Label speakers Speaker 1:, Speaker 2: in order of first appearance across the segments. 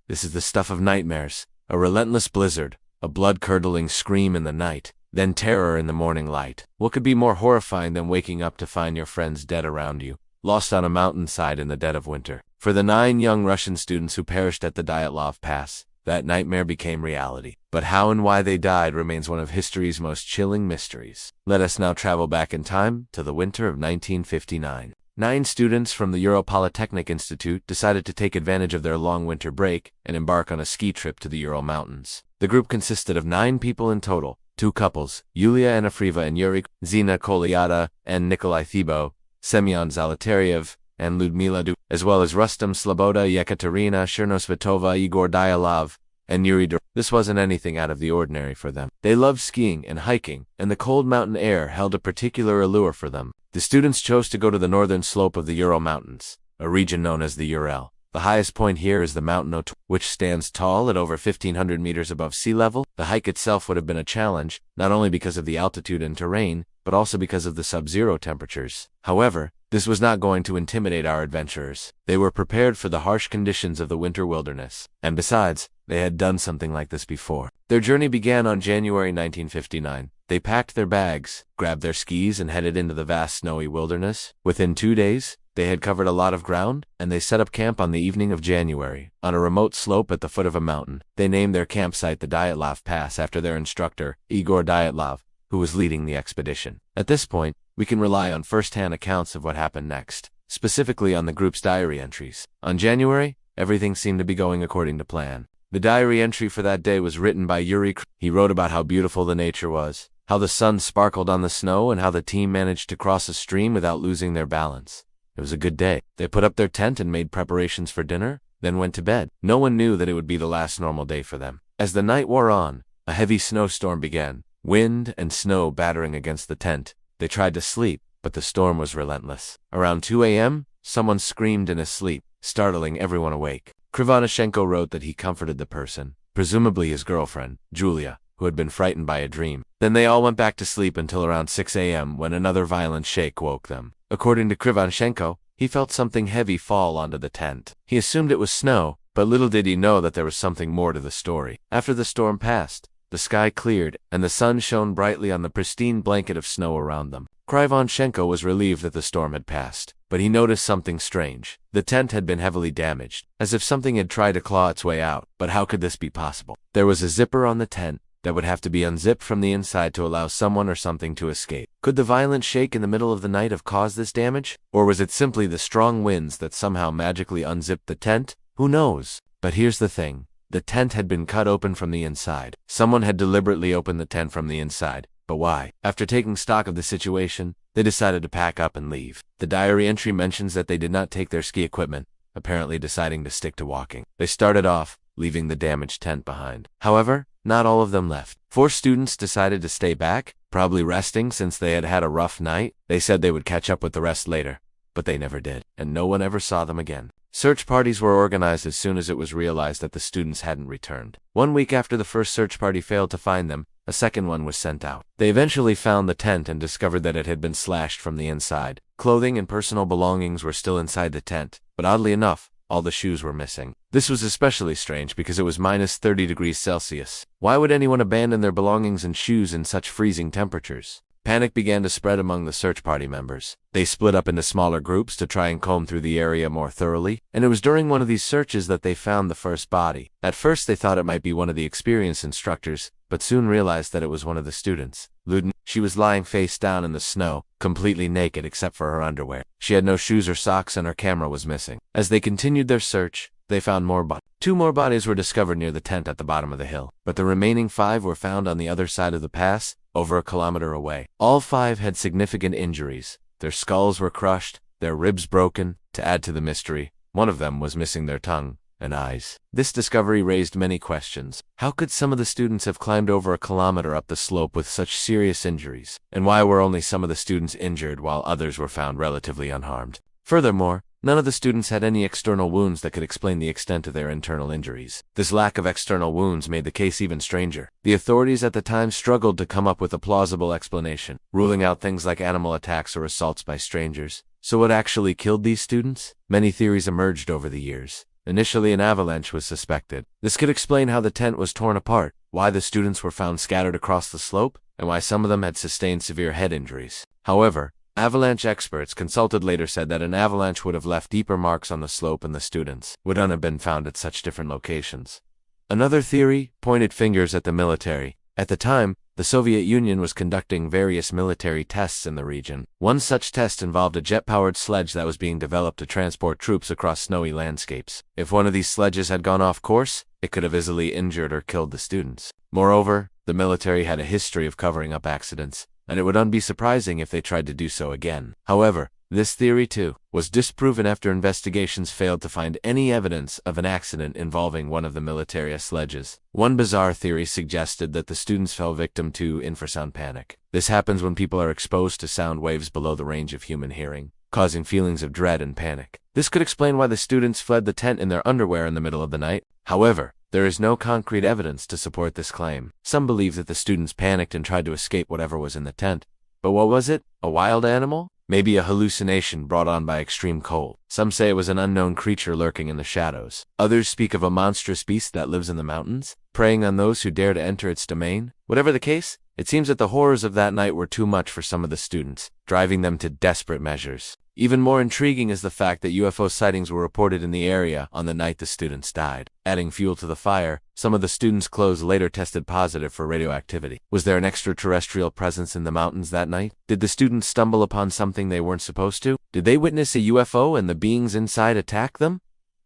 Speaker 1: This is the stuff of nightmares. A relentless blizzard, a blood-curdling scream in the night, then terror in the morning light. What could be more horrifying than waking up to find your friends dead around you, lost on a mountainside in the dead of winter? For the 9 young Russian students who perished at the Dyatlov Pass, that nightmare became reality. But how and why they died remains one of history's most chilling mysteries. Let us now travel back in time to the winter of 1959. 9 students from the Ural Polytechnic Institute decided to take advantage of their long winter break and embark on a ski trip to the Ural Mountains. The group consisted of 9 people in total, 2 couples, Yulia Anafrieva and Yuri, Zina Kolyada and Nikolai Thibault, Semyon Zolotaryev and Ludmila Du, as well as Rustam Sloboda, Yekaterina Chernosvetova, Igor Dyalov, and Yuri Dur. This wasn't anything out of the ordinary for them. They loved skiing and hiking, and the cold mountain air held a particular allure for them. The students chose to go to the northern slope of the Ural Mountains, a region known as the Ural. The highest point here is the mountain Autopsy, which stands tall at over 1,500 meters above sea level. The hike itself would have been a challenge, not only because of the altitude and terrain, but also because of the sub-zero temperatures. However, this was not going to intimidate our adventurers. They were prepared for the harsh conditions of the winter wilderness. And besides, they had done something like this before. Their journey began on January 1959. They packed their bags, grabbed their skis, and headed into the vast snowy wilderness. Within 2 days, they had covered a lot of ground, and they set up camp on the evening of January, on a remote slope at the foot of a mountain. They named their campsite the Dyatlov Pass after their instructor, Igor Dyatlov, who was leading the expedition. At this point, we can rely on first-hand accounts of what happened next, specifically on the group's diary entries. On January, everything seemed to be going according to plan. The diary entry for that day was written by Yuri. He wrote about how beautiful the nature was, how the sun sparkled on the snow, and how the team managed to cross a stream without losing their balance. It was a good day. They put up their tent and made preparations for dinner, then went to bed. No one knew that it would be the last normal day for them. As the night wore on, a heavy snowstorm began, wind and snow battering against the tent. They tried to sleep, but the storm was relentless. Around 2 a.m., someone screamed in his sleep, startling everyone awake. Krivonishenko wrote that he comforted the person, presumably his girlfriend, Julia, who had been frightened by a dream. Then they all went back to sleep until around 6 a.m. when another violent shake woke them. According to Krivonishenko, he felt something heavy fall onto the tent. He assumed it was snow, but little did he know that there was something more to the story. After the storm passed, the sky cleared, and the sun shone brightly on the pristine blanket of snow around them. Krivonishenko was relieved that the storm had passed, but he noticed something strange. The tent had been heavily damaged, as if something had tried to claw its way out. But how could this be possible? There was a zipper on the tent that would have to be unzipped from the inside to allow someone or something to escape. Could the violent shake in the middle of the night have caused this damage? Or was it simply the strong winds that somehow magically unzipped the tent? Who knows? But here's the thing. The tent had been cut open from the inside. Someone had deliberately opened the tent from the inside. But why? After taking stock of the situation, they decided to pack up and leave. The diary entry mentions that they did not take their ski equipment, apparently deciding to stick to walking. They started off, leaving the damaged tent behind. However, not all of them left. 4 students decided to stay back, probably resting since they had had a rough night. They said they would catch up with the rest later, but they never did, and no one ever saw them again. Search parties were organized as soon as it was realized that the students hadn't returned. 1 week after the first search party failed to find them, a second one was sent out. They eventually found the tent and discovered that it had been slashed from the inside. Clothing and personal belongings were still inside the tent, but oddly enough, all the shoes were missing. This was especially strange because it was minus 30 degrees Celsius. Why would anyone abandon their belongings and shoes in such freezing temperatures? Panic began to spread among the search party members. They split up into smaller groups to try and comb through the area more thoroughly, and it was during one of these searches that they found the first body. At first they thought it might be one of the experienced instructors, but soon realized that it was one of the students. Ludmila. She was lying face down in the snow, completely naked except for her underwear. She had no shoes or socks and her camera was missing. As they continued their search, they found more bodies. 2 more bodies were discovered near the tent at the bottom of the hill, but the remaining 5 were found on the other side of the pass, over a kilometer away. All 5 had significant injuries. Their skulls were crushed, their ribs broken. To add to the mystery, one of them was missing their tongue and eyes. This discovery raised many questions. How could some of the students have climbed over a kilometer up the slope with such serious injuries? And why were only some of the students injured while others were found relatively unharmed? Furthermore, none of the students had any external wounds that could explain the extent of their internal injuries. This lack of external wounds made the case even stranger. The authorities at the time struggled to come up with a plausible explanation, ruling out things like animal attacks or assaults by strangers. So what actually killed these students? Many theories emerged over the years. Initially, an avalanche was suspected. This could explain how the tent was torn apart, why the students were found scattered across the slope, and why some of them had sustained severe head injuries. However, avalanche experts consulted later said that an avalanche would have left deeper marks on the slope and the students would not have been found at such different locations. Another theory pointed fingers at the military. At the time, the Soviet Union was conducting various military tests in the region. One such test involved a jet-powered sledge that was being developed to transport troops across snowy landscapes. If one of these sledges had gone off course, it could have easily injured or killed the students. Moreover, the military had a history of covering up accidents, and it would not be surprising if they tried to do so again. However, this theory, too, was disproven after investigations failed to find any evidence of an accident involving one of the military sledges. One bizarre theory suggested that the students fell victim to infrasound panic. This happens when people are exposed to sound waves below the range of human hearing, causing feelings of dread and panic. This could explain why the students fled the tent in their underwear in the middle of the night. However, there is no concrete evidence to support this claim. Some believe that the students panicked and tried to escape whatever was in the tent. But what was it? A wild animal? Maybe a hallucination brought on by extreme cold. Some say it was an unknown creature lurking in the shadows. Others speak of a monstrous beast that lives in the mountains, preying on those who dare to enter its domain. Whatever the case, it seems that the horrors of that night were too much for some of the students, driving them to desperate measures. Even more intriguing is the fact that UFO sightings were reported in the area on the night the students died. Adding fuel to the fire, some of the students' clothes later tested positive for radioactivity. Was there an extraterrestrial presence in the mountains that night? Did the students stumble upon something they weren't supposed to? Did they witness a UFO and the beings inside attack them?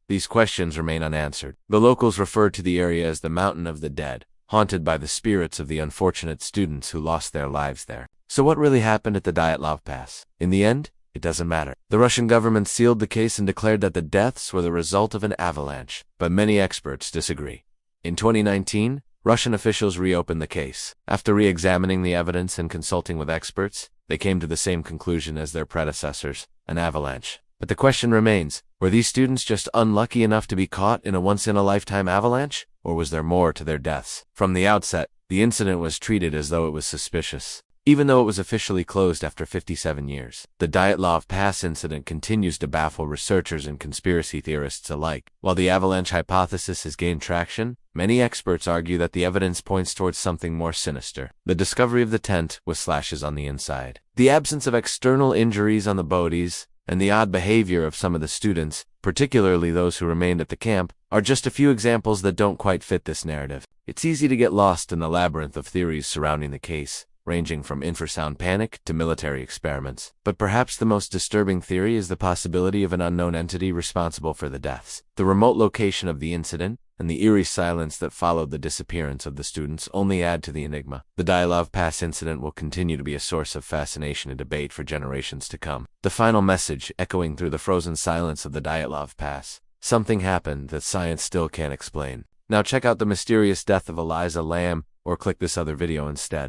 Speaker 1: These questions remain unanswered. The locals refer to the area as the Mountain of the Dead, haunted by the spirits of the unfortunate students who lost their lives there. So what really happened at the Dyatlov Pass? In the end, it doesn't matter. The Russian government sealed the case and declared that the deaths were the result of an avalanche, but many experts disagree. In 2019, Russian officials reopened the case. After re-examining the evidence and consulting with experts, they came to the same conclusion as their predecessors, an avalanche. But the question remains, were these students just unlucky enough to be caught in a once-in-a-lifetime avalanche, or was there more to their deaths? From the outset, the incident was treated as though it was suspicious, even though it was officially closed after 57 years. The Dyatlov Pass incident continues to baffle researchers and conspiracy theorists alike. While the avalanche hypothesis has gained traction, many experts argue that the evidence points towards something more sinister: the discovery of the tent with slashes on the inside, the absence of external injuries on the bodies, and the odd behavior of some of the students, particularly those who remained at the camp, are just a few examples that don't quite fit this narrative. It's easy to get lost in the labyrinth of theories surrounding the case, ranging from infrasound panic to military experiments. But perhaps the most disturbing theory is the possibility of an unknown entity responsible for the deaths. The remote location of the incident and the eerie silence that followed the disappearance of the students only add to the enigma. The Dyatlov Pass incident will continue to be a source of fascination and debate for generations to come. The final message, echoing through the frozen silence of the Dyatlov Pass: something happened that science still can't explain. Now check out the mysterious death of Eliza Lamb, or click this other video instead.